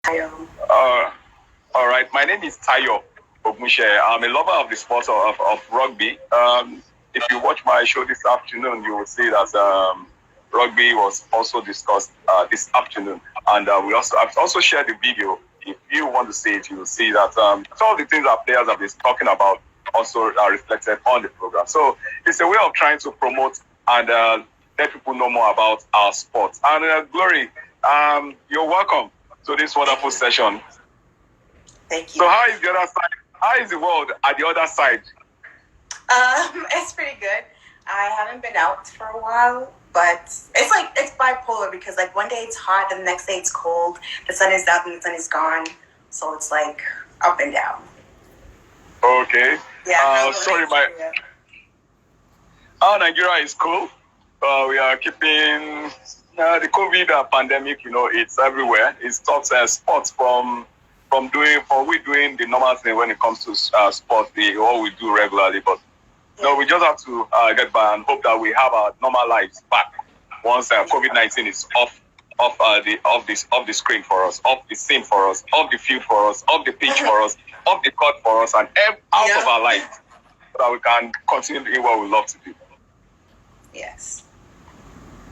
Uh, all right. My name is Tayo Ogmushe. I'm a lover of the sport of rugby. If you watch my show this afternoon, you will see that rugby was also discussed this afternoon, and I've also shared the video. If you want to see it, you will see that some of the things our players have been talking about also are reflected on the program. So it's a way of trying to promote and let people know more about our sport. And Glory, you're welcome to this wonderful session. Thank you. So how is the other side? How is the world at the other side? It's pretty good. I haven't been out for a while, but it's bipolar because like one day it's hot and the next day it's cold. The sun is out and the sun is gone. So it's like up and down. Okay. Yeah. Sorry, Nigeria is cool. We are keeping the COVID pandemic. It's everywhere. It stops sports from we doing the normal thing when it comes to sports, what we do regularly. But we just have to get by and hope that we have our normal lives back once COVID-19 is off the screen for us, off the scene for us, off the field for us, off the pitch for us, off the court for us, and out of our lives, so that we can continue doing what we love to do. Yes,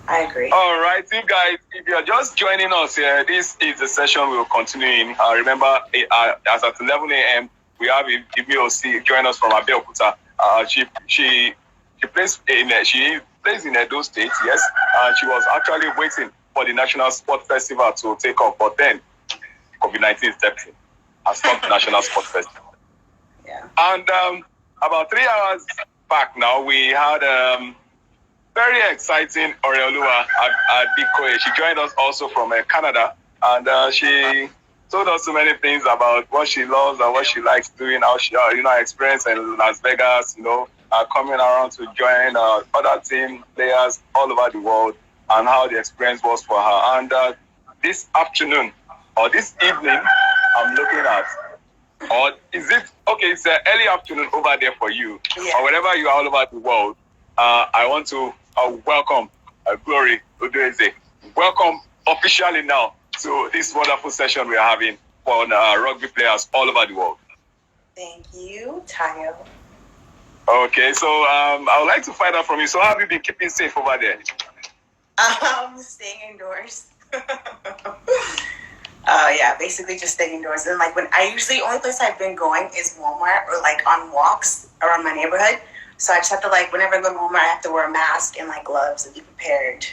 I agree. All right, you guys, if you're just joining us here, this is the session we will continue in. Remember, as at 11 a.m., we have Ibiosi join us from Abeokuta. She plays in Edo State, yes. She was actually waiting for the National Sport Festival to take off, but then COVID-19 stepped in and stopped the National Sport Festival. Yeah. And about 3 hours back now, we had very exciting Oreoluwa Adikoye. She joined us also from Canada, and she told us so many things about what she loves and what she likes doing, how she, her experience in Las Vegas, coming around to join other team players all over the world, and how the experience was for her. And this afternoon, or this evening, I'm looking at, or is it, okay, it's early afternoon over there for you, or wherever you are all over the world. I want to welcome Glory Ezeude. Welcome officially now to this wonderful session we are having for rugby players all over the world. Thank you, Tayo. Okay, so I would like to find out from you. So how have you been keeping safe over there? Staying indoors. Yeah, basically just staying indoors. And like only place I've been going is Walmart or like on walks around my neighborhood. So I just have to whenever I go to Walmart, I have to wear a mask and gloves and be prepared.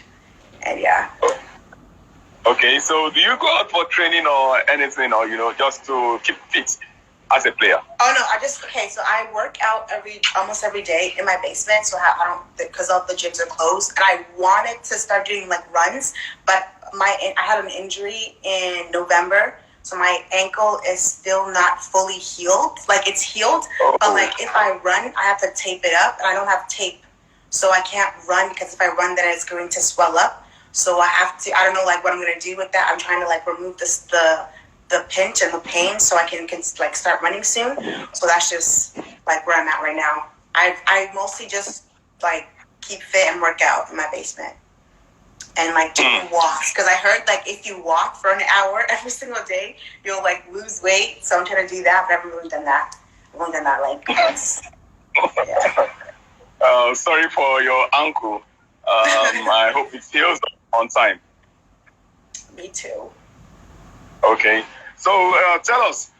And yeah. Okay, so do you go out for training or anything, or just to keep fit as a player? Oh no, so I work out almost every day in my basement. So I don't, because all the gyms are closed. And I wanted to start doing runs, but I had an injury in November. So my ankle is still not fully healed. It's healed, but if I run, I have to tape it up, and I don't have tape, so I can't run because if I run, then it's going to swell up. So I have to. I don't know what I'm gonna do with that. I'm trying to remove the pinch and the pain so I can start running soon. So that's just where I'm at right now. I mostly just keep fit and work out in my basement. And do walks, because I heard if you walk for an hour every single day, you'll lose weight. So I'm trying to do that, but I haven't really done that. I've only done that once. Yeah. Sorry for your ankle. I hope it heals on time. Me too. Okay, so tell us,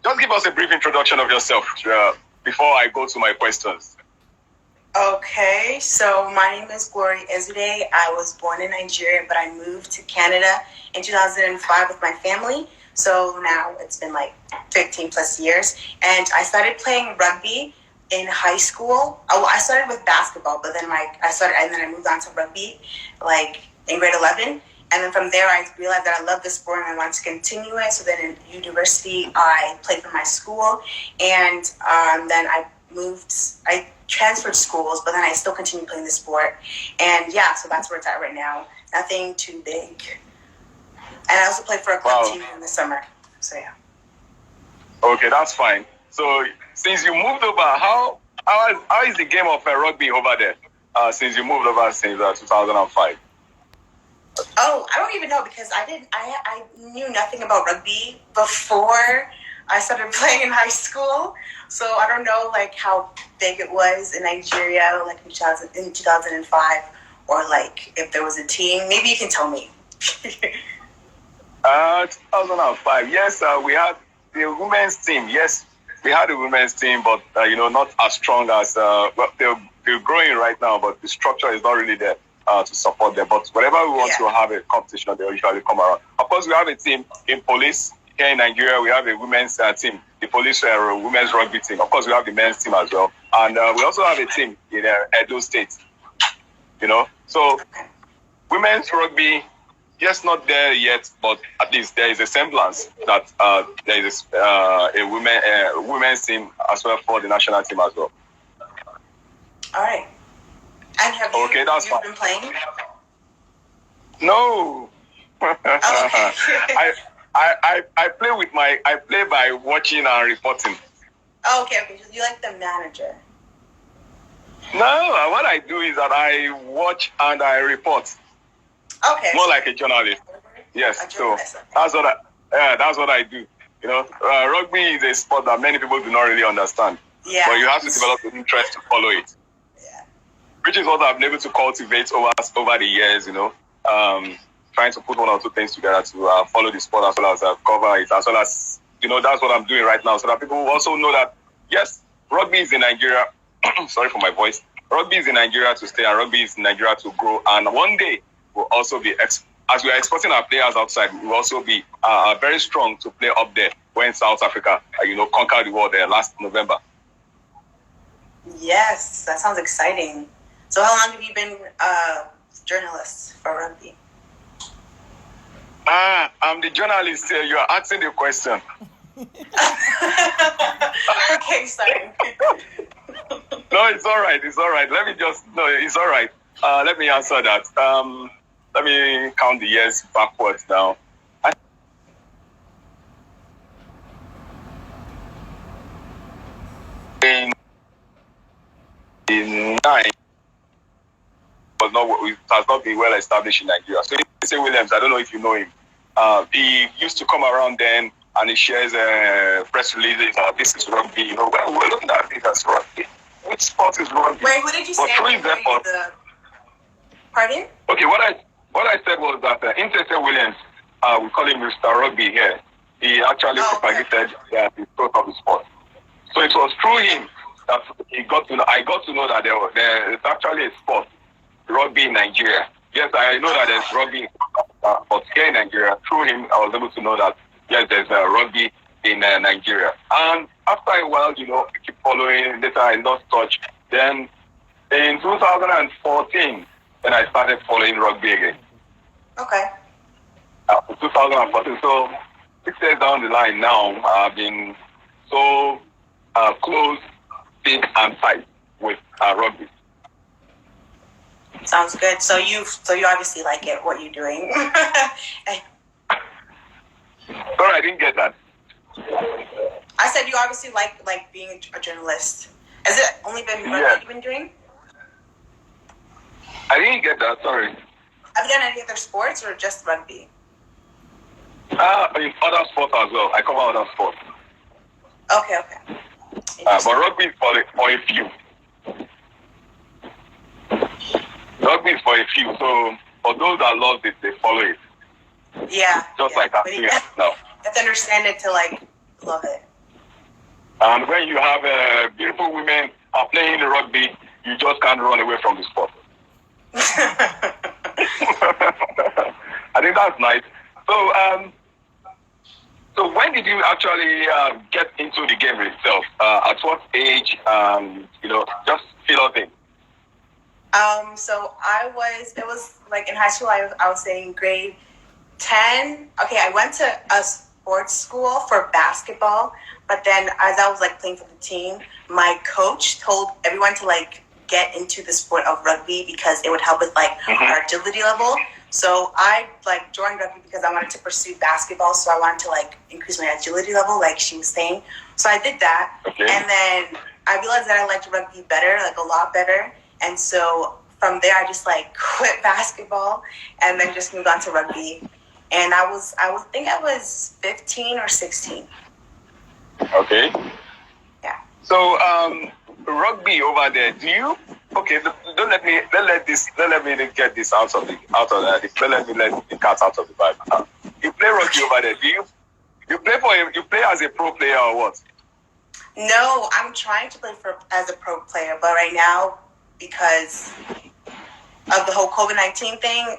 just give us a brief introduction of yourself before I go to my questions. Okay, so my name is Glory Ezeude. I was born in Nigeria, but I moved to Canada in 2005 with my family. So now it's been 15 plus years. And I started playing rugby in high school. Oh, I started with basketball, but then I moved on to rugby in grade 11. And then from there, I realized that I loved the sport and I wanted to continue it. So then in university, I played for my school. And then I transferred schools, but then I still continue playing the sport. And yeah, so that's where it's at right now. Nothing too big. And I also play for a club team in the summer. So yeah. Okay, that's fine. So since you moved over, how is the game of rugby over there? Since you moved over since 2005. Oh, I don't even know because I knew nothing about rugby before I started playing in high school. So I don't know like how big it was in Nigeria, like in 2005, or like if there was a team. Maybe you can tell me. 2005. Yes, we had the women's team. Yes, we had a women's team, but not as strong as they're growing right now. But the structure is not really there to support them. But whenever we want to have a competition, they usually come around. Of course, we have a team in police here in Nigeria. We have a women's team, the police women's rugby team. Of course, we have the men's team as well, and we also have a team in Edo State. So women's rugby. Yes, not there yet, but at least there is a semblance that there is a women's team as well for the national team as well. All right. And have you been playing? No. Oh, okay. I play by watching and reporting. Oh, okay. You like the manager? No, what I do is that I watch and I report. Okay. More like a journalist. Yes. So that's what I do. Rugby is a sport that many people do not really understand. Yeah. But you have to develop an interest to follow it. Yeah. Which is what I've been able to cultivate over the years. Trying to put one or two things together to follow the sport as well as cover it, as well as that's what I'm doing right now, so that people will also know that yes, rugby is in Nigeria. Sorry for my voice. Rugby is in Nigeria to stay, and rugby is in Nigeria to grow. And one day we'll also be as we are exporting our players outside, we will also be very strong to play up there when South Africa, conquered the world there last November. Yes, that sounds exciting. So how long have you been a journalist for rugby? I'm the journalist. You are asking the question. Okay, sorry. No, it's all right. It's all right. It's all right. Let me answer that. Let me count the years backwards now. In 9, it has not been well established in Nigeria. So Lady Williams, I don't know if you know him. He used to come around then and he shares press releases. This is rugby. We're looking at it as rugby. Which sport is rugby? Wait, who did you say? Pardon? Okay, what I said was that Lady Williams, we call him Mr. Rugby here. He actually propagated the growth of the sport. So it was through him that I got to know that there is actually a sport, rugby in Nigeria. Yes, I know that there's rugby, but here in Nigeria, through him, I was able to know that yes, there's rugby in Nigeria. And after a while, I keep following. Later, I lost touch. Then in 2014, then I started following rugby again. Okay. 2014. So 6 years down the line now, I've been so close, thick, and tight with rugby. Sounds good. So you obviously like it, what you're doing. Sorry, I didn't get that. I said you obviously like being a journalist. Has it only been rugby you've been doing? I didn't get that, sorry. Have you done any other sports or just rugby? In other sports as well. I cover other sports. Okay. But rugby is for a few. Rugby is for a few. So for those that love it, they follow it. Yeah. Just like that. You have to understand it to love it. And when you have beautiful women are playing the rugby, you just can't run away from the sport. I think that's nice. So when did you actually get into the game itself? At what age? Just fill us in. So it was like in high school, I was saying grade 10. Okay, I went to a sports school for basketball, but then as I was playing for the team, my coach told everyone to get into the sport of rugby because it would help with our agility level. So I joined rugby because I wanted to pursue basketball, so I wanted to increase my agility level, like she was saying. So I did that, and then I realized that I liked rugby better, a lot better. And so from there, I just like quit basketball and then just moved on to rugby. And I think I was 15 or 16. Okay. Yeah. So rugby over there. Do you? Okay. Let me get this out of the let the cat out of the bag. You play rugby over there. Do you? You play as a pro player or what? No, I'm trying to play as a pro player, but right now, because of the whole COVID-19 thing,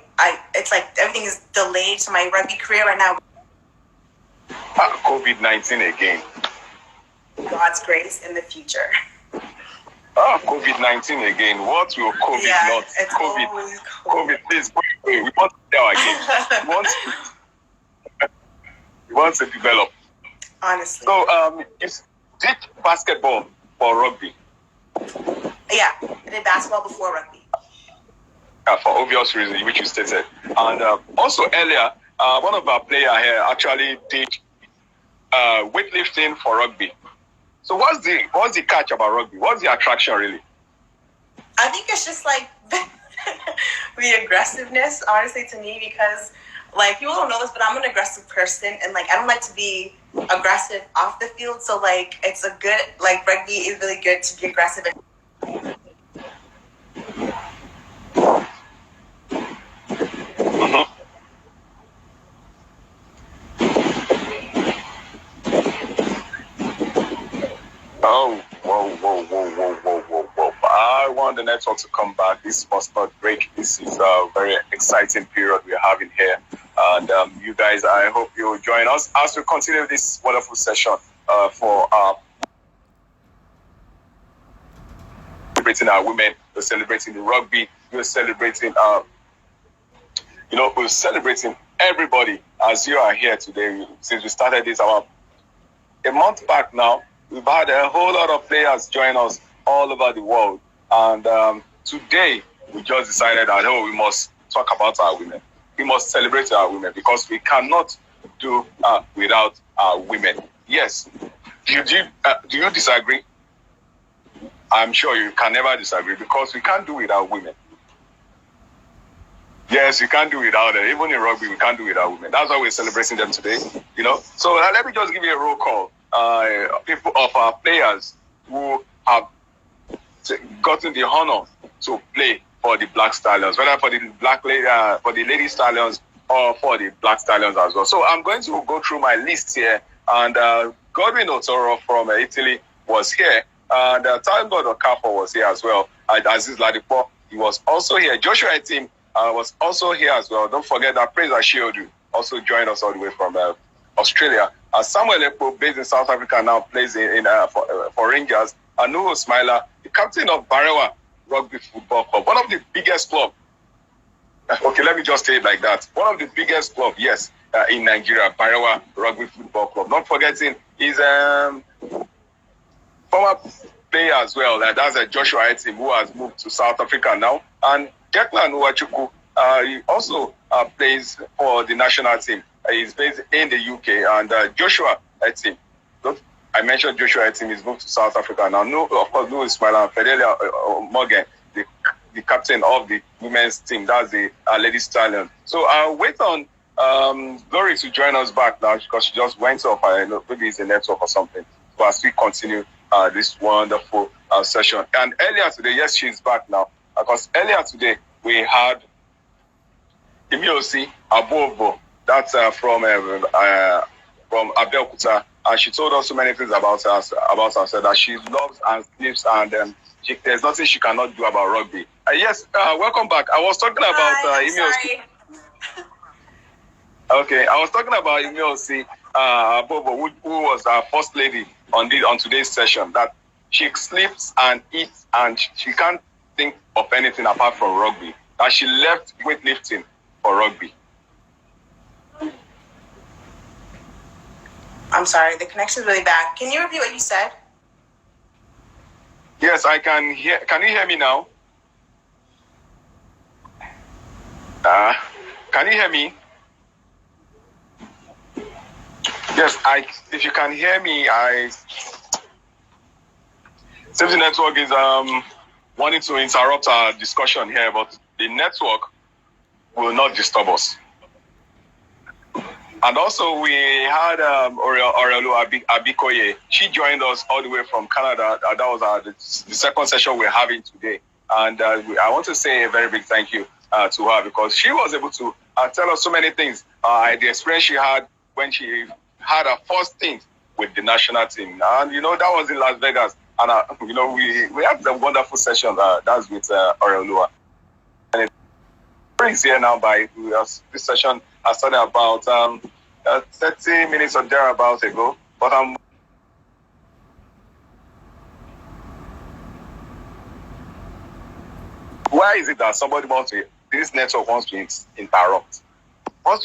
it's like everything is delayed. So my rugby career right now. COVID-19 again. God's grace in the future. COVID-19 again. What will COVID not? It's COVID. always COVID, please. We want to tell again. We want to develop. Honestly. So you did basketball for rugby? Yeah, I did basketball before rugby. For obvious reasons, which you stated. And also earlier, one of our players here actually did weightlifting for rugby. So what's the catch about rugby? What's the attraction really? I think it's just like the aggressiveness, honestly, to me, because like people don't know this, but I'm an aggressive person, and like I don't like to be aggressive off the field. So like it's a good like rugby is really good to be aggressive. Oh, whoa. I want the network to come back. This must not break. This is a very exciting period we're having here. And you guys, I hope you'll join us as we continue this wonderful session for celebrating our women. We're celebrating the rugby. We're celebrating, we're celebrating everybody as you are here today. Since we started this a month back now, we've had a whole lot of players join us all over the world. And today, we just decided that, we must talk about our women. We must celebrate our women because we cannot do without our women. Yes. Do you disagree? I'm sure you can never disagree because we can't do without women. Yes, we can't do without them. Even in rugby, we can't do without women. That's why we're celebrating them today. So let me just give you a roll call. People of our players who have gotten the honor to play for the Black Stallions, whether for the Lady Stallions or for the Black Stallions as well. So I'm going to go through my list here, and Glory Ezeude from Italy was here, and Talbot Okafor was here as well. Aziz Ladipo, he was also here. Joshua Etim was also here as well. Don't forget that Praise Ezeude also joined us all the way from Australia. Samuel Epo, based in South Africa, now plays for Rangers. Anu Smiler, the captain of Barewa Rugby Football Club, one of the biggest clubs. Okay, let me just say it like that. One of the biggest clubs, yes, in Nigeria, Barewa Rugby Football Club. Not forgetting his former player as well. That's Joshua Etim, who has moved to South Africa now. And Declan Nwachukwu, he also plays for the national team. He's based in the UK. And Joshua Etim, I mentioned Joshua Etim is moved to South Africa now. No, of course, Louis Ismail and Fidelia Morgan, the captain of the women's team. That's the Lady Stallions. So I'll wait on Glory to join us back now because she just went off. I know maybe it's a network or something. But as we continue this wonderful session. And earlier today, yes, she's back now. Because earlier today, we had Imiosi Abobo. That's from Abeokuta. And she told us so many things about herself, that she loves and sleeps, and there's nothing she cannot do about rugby. Yes, welcome back. I was talking about Imiosi. Okay, I was talking about Imiosi Abobo, who was our first lady on today's session, that she sleeps and eats and she can't think of anything apart from rugby. That she left weightlifting for rugby. I'm sorry, the connection's really bad. Can you repeat what you said? Yes, I can hear. Can you hear me now? Can you hear me? Yes, if you can hear me, Safety network is wanting to interrupt our discussion here, but the network will not disturb us. And also, we had Orelu Abikoye. She joined us all the way from Canada. That was the second session we're having today. And I want to say a very big thank you to her, because she was able to tell us so many things. The experience she had when she had her first stint with the national team. And, that was in Las Vegas. And, we had a wonderful session. That's with Orelu. And it's here now this session I started about 30 minutes or thereabouts ago. But why is it that this network wants to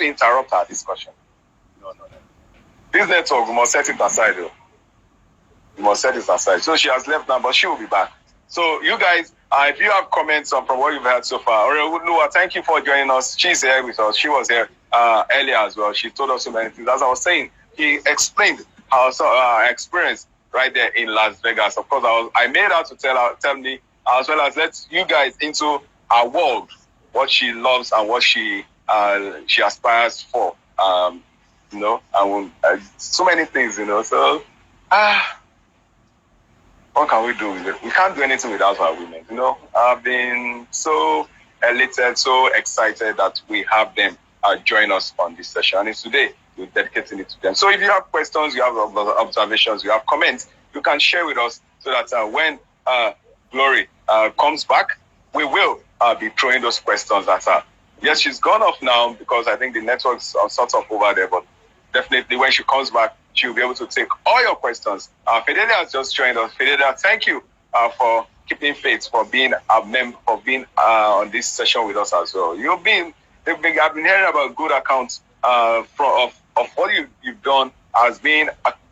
interrupt our discussion? No. This network, we must set it aside, though. We must set it aside. So she has left now, but she will be back. So you guys, if you have comments from what you've heard so far, Orelu, thank you for joining us. She's here with us. She was here earlier as well. She told us so many things. As I was saying, he explained her experience right there in Las Vegas. Of course, I made her to tell me, as well as let you guys into her world, what she loves and what she aspires for. And so many things, So, what can we do with it? We can't do anything without our women. I've been so elated, so excited that we have them join us on this session. And today we're dedicating it to them. So if you have questions, you have observations, you have comments, you can share with us, so that when Glory comes back, we will be throwing those questions at her. Yes, she's gone off now because I think the network's sort of over there, but definitely when she comes back, she'll be able to take all your questions. Fidelia has just joined us. Fidelia, thank you for keeping faith, for being a member, for being on this session with us as well. I've been hearing about good accounts of what you've done as being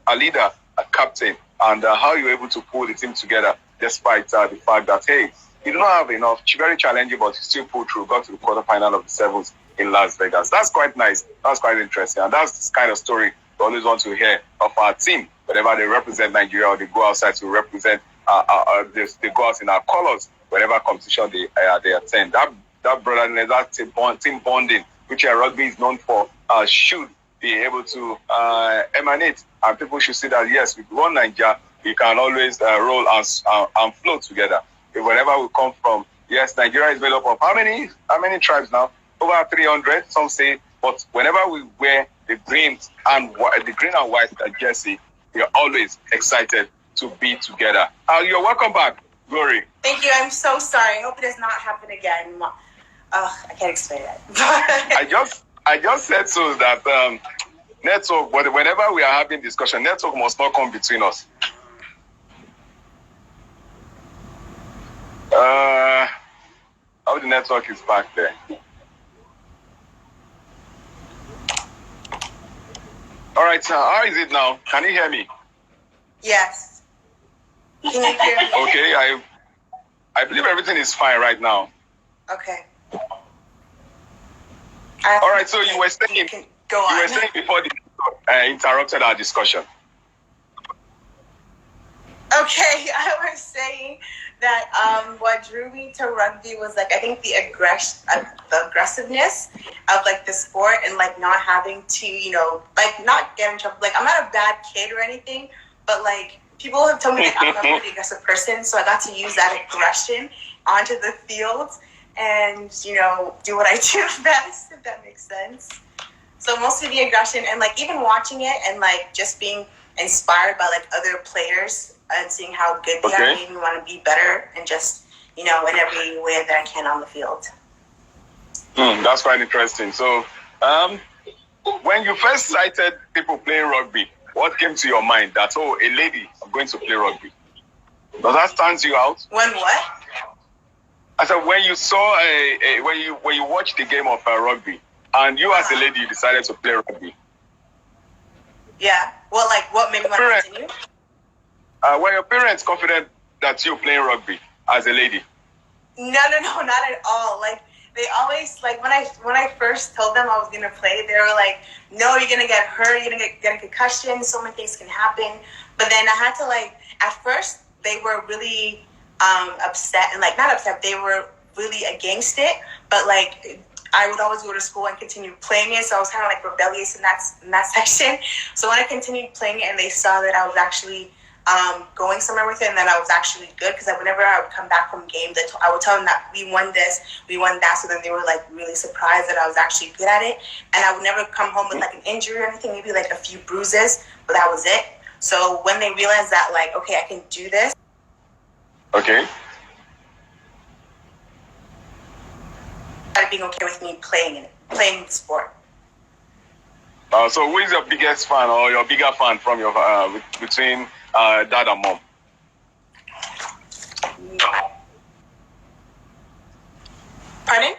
a leader, a captain, and how you're able to pull the team together despite the fact that, hey, you do not have enough. It's very challenging, but you still pulled through, got to the quarterfinal of the sevens in Las Vegas. That's quite nice. That's quite interesting. And that's the kind of story we always want to hear of our team. Whenever they represent Nigeria or they go outside to represent, they go out in our colors, whatever competition they attend. That brotherliness, that team bonding, which rugby is known for, should be able to emanate. And people should see that, yes, with one Nigeria, we can always roll and flow together. Wherever we come from, yes, Nigeria is made up of how many tribes now? Over 300, some say. But whenever we wear the green and white jersey, we are always excited to be together. You're welcome back, Glory. Thank you. I'm so sorry. I hope it does not happen again. I can't explain it. I just said so that network. Whenever we are having discussion, network must not come between us. How the network is back there. All right, how is it now? Can you hear me? Yes. Can you hear me? Okay, I believe everything is fine right now. Okay. All right, so you were saying, go on. You were saying before the interrupted our discussion. Okay, I was saying that what drew me to rugby was I think the aggressiveness of the sport and not having to not get in trouble. I'm not a bad kid or anything, but people have told me I'm a pretty aggressive person, so I got to use that aggression onto the field and do what I do best, if that makes sense. So mostly the aggression and even watching it and just being inspired by other players and seeing how good they are, made me want to be better and just in every way that I can on the field. That's quite interesting. So when you first sighted people playing rugby, what came to your mind that, a lady, I'm going to play rugby? Does that stand you out? When what? I said when you saw when you watched the game of rugby and you as a lady you decided to play rugby. Yeah. Well, what made me want to continue? Were your parents confident that you're playing rugby as a lady? No, not at all. They always when I first told them I was gonna play, they were like, "No, you're gonna get hurt. You're gonna get a concussion. So many things can happen." But then I had to at first they were really upset and like not upset. They were really against it, but like I would always go to school and continue playing it. So I was kind of like rebellious in that section. So when I continued playing it and they saw that I was actually going somewhere with it and that I was actually good, because whenever I would come back from games, I would tell them that we won this, we won that. So then they were like really surprised that I was actually good at it. And I would never come home with like an injury or anything, maybe like a few bruises, but that was it. So when they realized that like, okay, I can do this. Okay. Being okay with me playing the sport. So who is your biggest fan or your bigger fan from your between dad and mom? Pardon?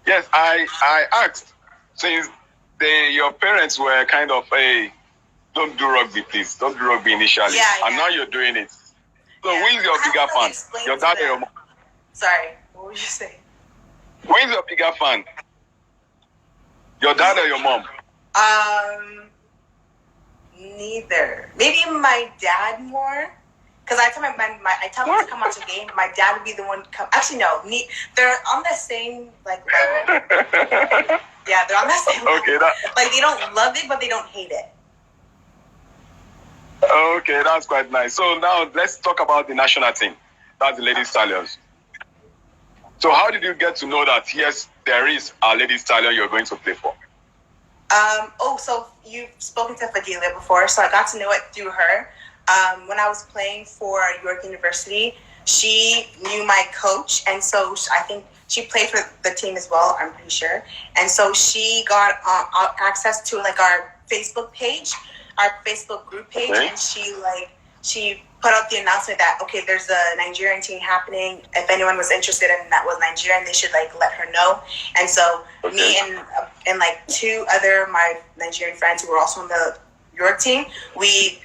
Yes, I asked, since your parents were kind of don't do rugby, please, don't do rugby initially, and now you're doing it. So who is your bigger fan? Your dad or your mom? Sorry, what would you say? Who is your bigger fan? Your dad or your mom? Neither. Maybe my dad more. Because I tell I tell him to come out to the game. My dad would be the one to come. Actually, no. They're on the same like level. Yeah, they're on the same level. Okay, like they don't love it, but they don't hate it. Okay, that's quite nice. So now let's talk about the national team. That's the Lady Stallions. So how did you get to know that, yes, there is a Lady Stallion you're going to play for? So you've spoken to Fadilia before, so I got to know it through her. When I was playing for York University, she knew my coach, and so I think she played for the team as well, I'm pretty sure. And so she got access to like our Facebook page, our Facebook group page, and she put out the announcement that, okay, there's a Nigerian team happening. If anyone was interested and that was Nigerian, they should like let her know. And so me and like two other my Nigerian friends who were also on the York team, we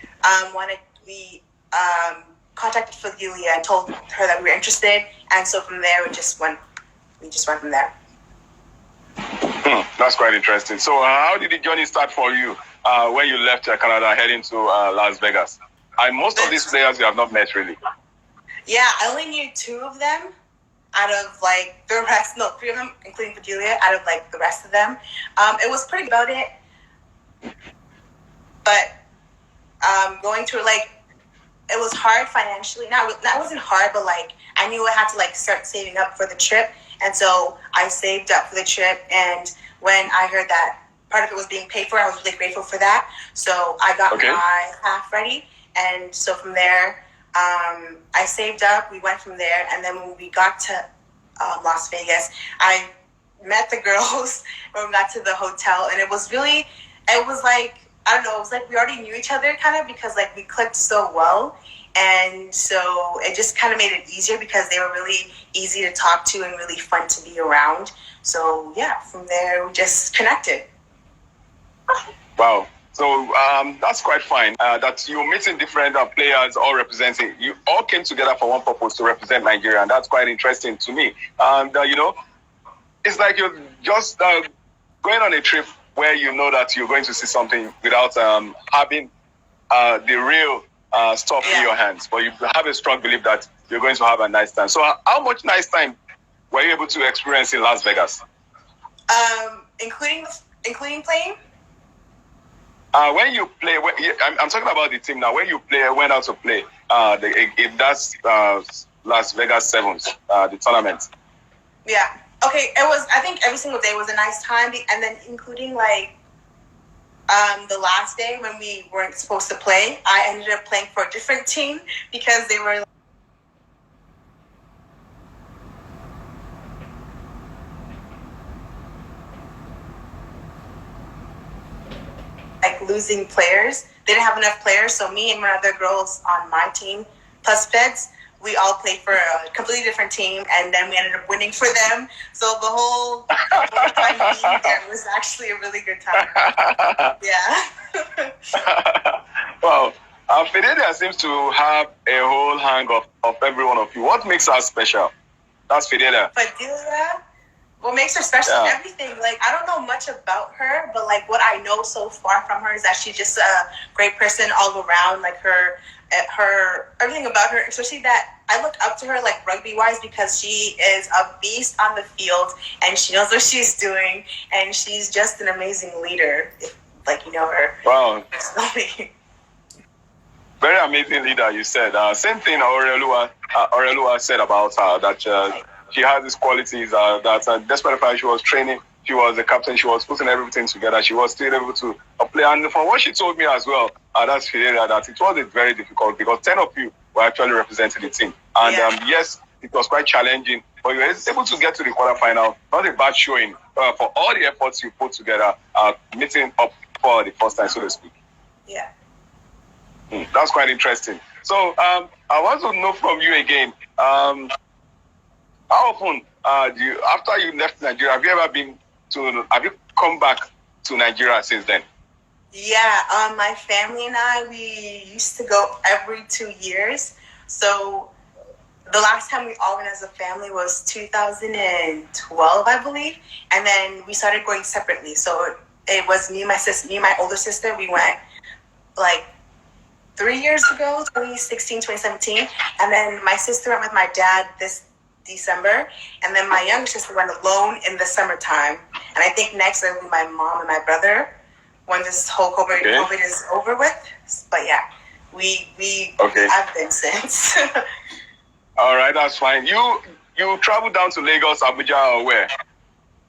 contacted Fadilia and told her that we were interested. And so from there, we just went from there. That's quite interesting. So how did the journey start for you when you left Canada heading to Las Vegas? And most of these players you have not met, really. Yeah, I only knew two of them out of like the rest. No, three of them, including Fadilia, out of like the rest of them. It was pretty about it. But going through like, it was hard financially. That wasn't hard, but like I knew I had to like start saving up for the trip. And so I saved up for the trip. And when I heard that part of it was being paid for, I was really grateful for that. So I got my half ready. And so from there, I saved up. We went from there. And then when we got to Las Vegas, I met the girls when we got to the hotel. And it was like, I don't know, it was like we already knew each other kind of, because like we clicked so well. And so it just kind of made it easier because they were really easy to talk to and really fun to be around. So yeah, from there we just connected. Wow. So that's quite fine. That you're meeting different players all representing. You all came together for one purpose, to represent Nigeria, and that's quite interesting to me. And it's like you're just going on a trip where you know that you're going to see something without having the real stuff in your hands, but you have a strong belief that you're going to have a nice time. So how much nice time were you able to experience in Las Vegas? Including playing? When you play, I'm talking about the team now. When you went out to play, that's Las Vegas Sevens, the tournament. Yeah. Okay. It was. I think every single day was a nice time, and then including like the last day when we weren't supposed to play, I ended up playing for a different team because they were like losing players. They didn't have enough players, so me and my other girls on my team, plus Feds, we all played for a completely different team, and then we ended up winning for them. So the whole time being there was actually a really good time. Yeah. Well, Fidelia seems to have a whole hang of every one of you. What makes her special? That's Fidelia. Fidelia? what makes her special? Everything. Like, I don't know much about her, but like what I know so far from her is that she's just a great person all around. Like her everything about her, especially that I look up to her like rugby wise because she is a beast on the field and she knows what she's doing and she's just an amazing leader. If, like, you know her. Wow. Very amazing leader, you said. Same thing Aurelua said about her, that she has these qualities that despite the fact she was training, she was the captain, she was putting everything together, she was still able to play. And from what she told me as well, that's Fidelia, that it was very difficult because 10 of you were actually representing the team. And yes, it was quite challenging, but you were able to get to the quarterfinal. Not a bad showing for all the efforts you put together, meeting up for the first time, so to speak. Yeah. That's quite interesting. So I want to know from you again, how often after you left Nigeria, have you come back to Nigeria since then? Yeah, my family and I, we used to go every 2 years. So the last time we all went as a family was 2012, I believe. And then we started going separately. So it was me and my older sister. We went like 3 years ago, 2016, 2017. And then my sister went with my dad this December. And then my younger sister went alone in the summertime. And I think next it will be my mom and my brother when this whole COVID is over with. But yeah, we have been since. All right, that's fine. You travel down to Lagos, Abuja, or where?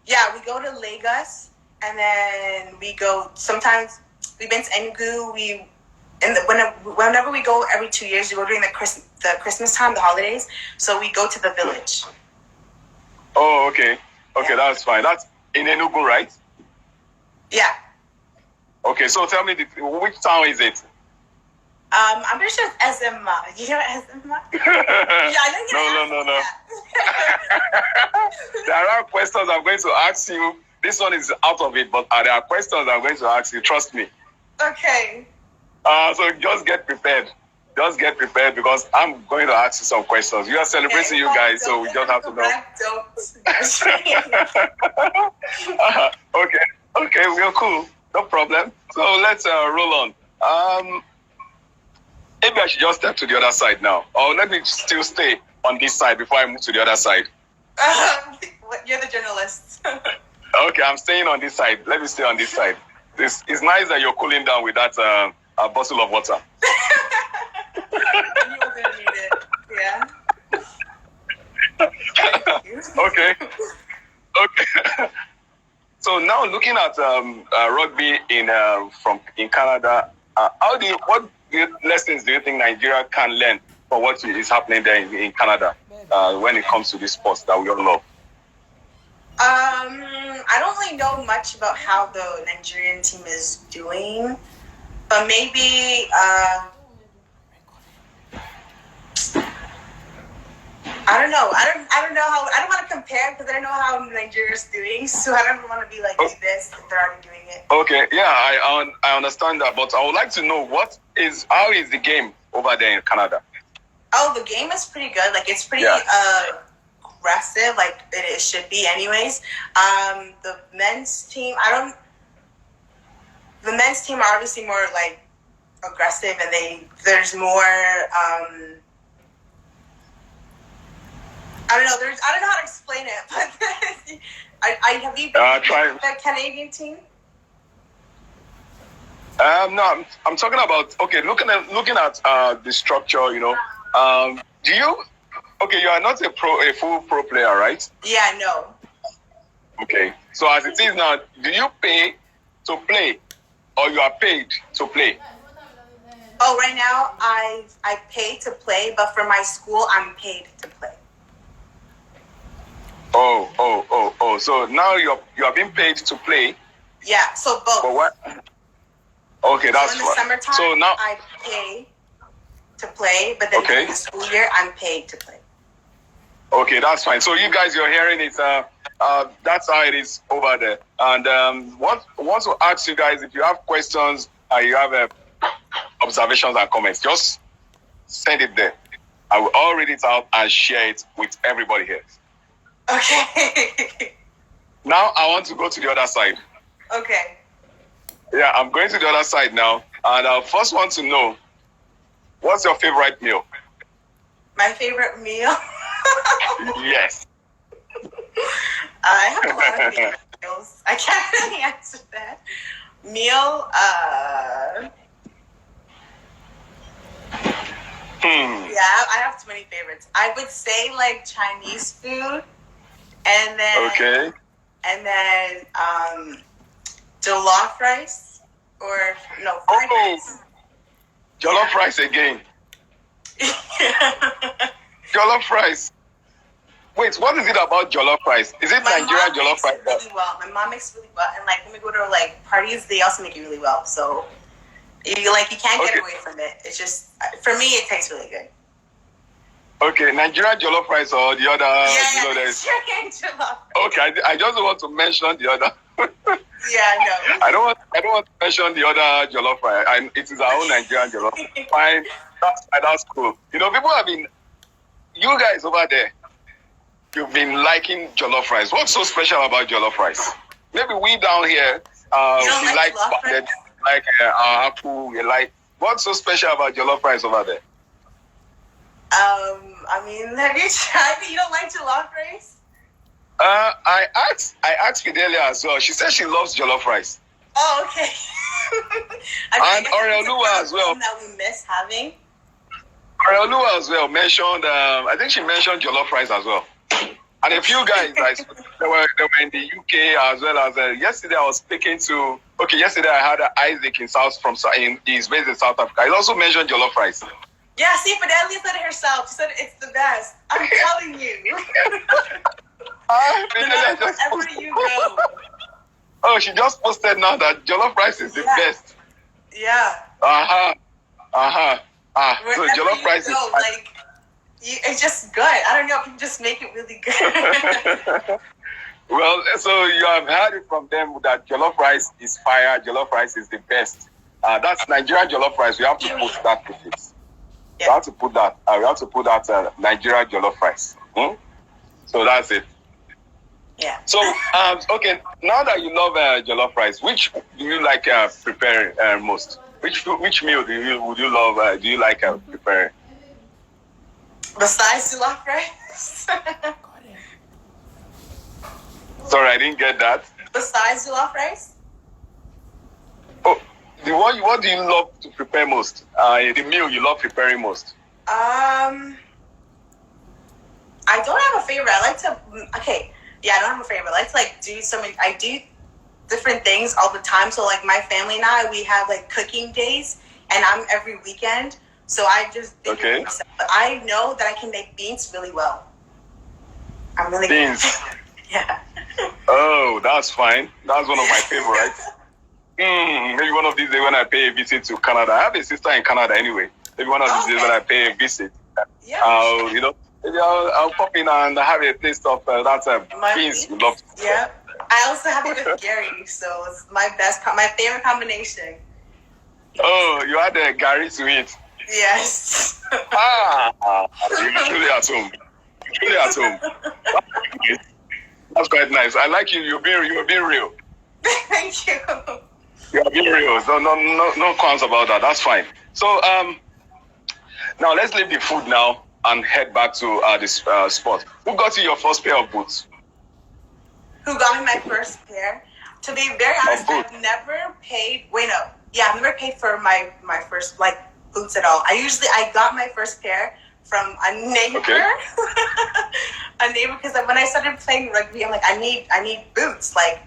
Yeah, we go to Lagos. And then we go, sometimes we've been to Enugu, whenever we go every 2 years, we go during the Christmas time, the holidays. So we go to the village. Oh, okay. Okay, that's fine. That's in Enugu, right? Yeah. Okay, so tell me, which town is it? I'm pretty sure it's Ezeude. You know Ezeude? Yeah, I know. No. There are questions I'm going to ask you. This one is out of it, but there are questions I'm going to ask you. Trust me. Okay. So just get prepared. Just get prepared because I'm going to ask you some questions. You are celebrating, you guys, so we just have to know. Okay, we're cool. No problem. So let's roll on. Maybe I should just step to the other side now. Or let me still stay on this side before I move to the other side. You're the journalist. Okay, I'm staying on this side. Let me stay on this side. It's nice that you're cooling down with that bottle of water. You were going to need it. Yeah. Thank you. Okay. So now looking at rugby in Canada, what lessons do you think Nigeria can learn from what is happening there in Canada when it comes to this sport that we all love? I don't really know much about how the Nigerian team is doing, but maybe I don't know. I don't know how. I don't want to compare because I don't know how Nigeria's doing, so I don't want to be like, do this if they're already doing it. Okay, yeah, I understand that, but I would like to know how is the game over there in Canada? Oh, the game is pretty good. Like, it's pretty aggressive, like it should be anyways. The men's team, the men's team are obviously more like aggressive, and there's more I don't know. I don't know how to explain it, but have you been the Canadian team? No, I'm talking about looking at the structure. You know, do you? Okay, you are not a full pro player, right? Yeah, no. Okay, so as it is now, do you pay to play, or you are paid to play? Oh, right now I pay to play, but for my school, I'm paid to play. Oh. So now you are being paid to play. Yeah. So both. But what? Okay, that's so in the summertime, so now I pay to play, but then in the school year, I'm paid to play. Okay, that's fine. So you guys, you're hearing it. That's how it is over there. And want to ask you guys if you have questions, you have observations and comments, just send it there. I will all read it out and share it with everybody here. Okay. Now I want to go to the other side. Okay. Yeah, I'm going to the other side now. And I first want to know, what's your favorite meal? My favorite meal? Yes. I have a lot of favorite meals. I can't really answer that. Meal, yeah, I have too many favorites. I would say like Chinese food, and then jollof rice, or no, fried rice. Jollof rice again. Jollof rice. Wait, what is it about jollof rice? Is it Nigerian jollof rice? Really well. My mom makes it really well, and like when we go to like parties, they also make it really well. So you can't get away from it. It's just, for me, it tastes really good. Okay, Nigerian jollof rice or the other? Nigerian jollof. Okay, I just want to mention the other. Yeah, no. I don't want to mention the other jollof rice. It is our own Nigerian jollof. Fine, that's cool. You know, people have been, you guys over there, you've been liking jollof rice. What's so special about jollof rice?Maybe we down here, we like apple, we like. What's so special about jollof rice over there? I mean, have you tried it? You don't like jollof rice? I asked Fidelia as well. She said she loves jollof rice. Oh, okay. And Oreolua as well. That we miss having. Oreolua as well mentioned. I think she mentioned jollof rice as well. And a few guys, they were in the UK as well as yesterday. I was speaking to. Okay, yesterday I had Isaac in he's based in South Africa. He also mentioned jollof rice. Yeah, see, Fidelia said it herself. She said it's the best. I'm telling you. Wherever you go. Oh, she just posted now that jollof rice is the best. Yeah. So jollof rice is like, it's just good. I don't know if you can just make it really good. Well, so you have heard it from them that jollof rice is fire. Jollof rice is the best. That's Nigerian jollof rice. We have to put that with it. Yeah. We have to put that. Nigerian jollof rice. So that's it. Yeah. So okay. Now that you love jollof rice, which do you like preparing most? Which meal would you love? Do you like preparing? Besides jollof rice. Sorry, I didn't get that. Besides jollof rice. Oh, what do you love to prepare most? The meal you love preparing most? I don't have a favorite. I like to. Okay, yeah, I don't have a favorite. I like to do I do different things all the time. So like my family and I, we have like cooking days, and I'm every weekend. So I just think of myself. But I know that I can make beans really well. I'm really beans. Good. Yeah. Oh, that's fine. That's one of my favorites. Maybe one of these days when I pay a visit to Canada. I have a sister in Canada anyway. Maybe one of these days when I pay a visit, maybe I'll pop in and have a taste of that beans. Love. Yeah. I also have it with Gary, so it's my favorite combination. Oh, you had a Gary to eat. Yes. You're truly at home. Truly at home. That's quite nice. I like you. You're being real. Thank you. You're being real. No qualms about that. That's fine. So now let's leave the food now and head back to this sport. Who got you your first pair of boots? Who got me my first pair? To be very honest, I've never paid. I've never paid for my first boots at all. I got my first pair from a neighbor. Okay. A neighbor, because when I started playing rugby, I'm like, I need boots. Like,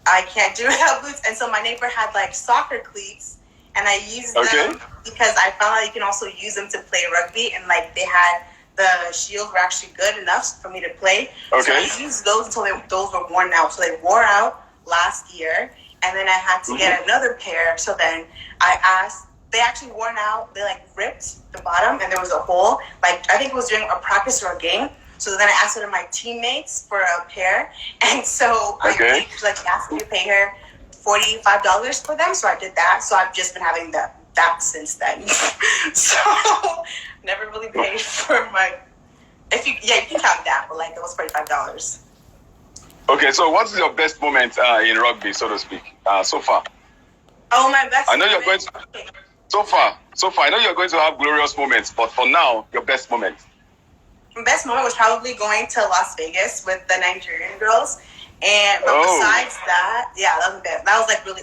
I can't do it without boots. And so my neighbor had soccer cleats, and I used them because I found out you can also use them to play rugby, and they had the shields were actually good enough for me to play. Okay. So I used those until those were worn out. So they wore out last year, and then I had to get another pair. So then I asked. They actually worn out. They ripped the bottom, and there was a hole. I think it was during a practice or a game. So then I asked one of my teammates for a pair, and so I asked me to pay her $45 for them. So I did that. So I've just been having that since then. So never really paid for my. You can count that, but that was $45. Okay, so what's your best moment in rugby, so to speak, so far? Oh, my best. I know you're going to. So far, I know you're going to have glorious moments, but for now, your best moment. My best moment was probably going to Las Vegas with the Nigerian girls. And but besides that, yeah, that was like really